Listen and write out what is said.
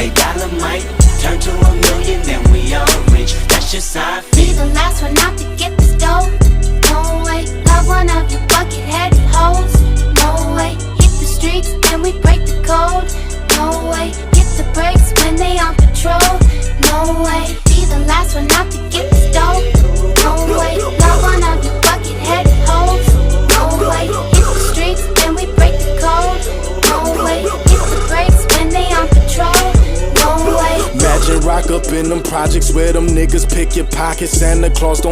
A dollar might turn to a million and we all rich. That's just how I Be feel. the last one out to get this dough. No way, love one of you bucket-headed hoes. No way, hit the streets and we break the code. No way, hit the brakes when they on patrol. No way, be the last one out to get this dough. No way, love one of you bucket-headed hoes. No way, hit the streets and we break the code. No way, hit the brakes when they on patrol. No way. Imagine rock up in them projects where them niggas pick your pockets. Santa Claus don't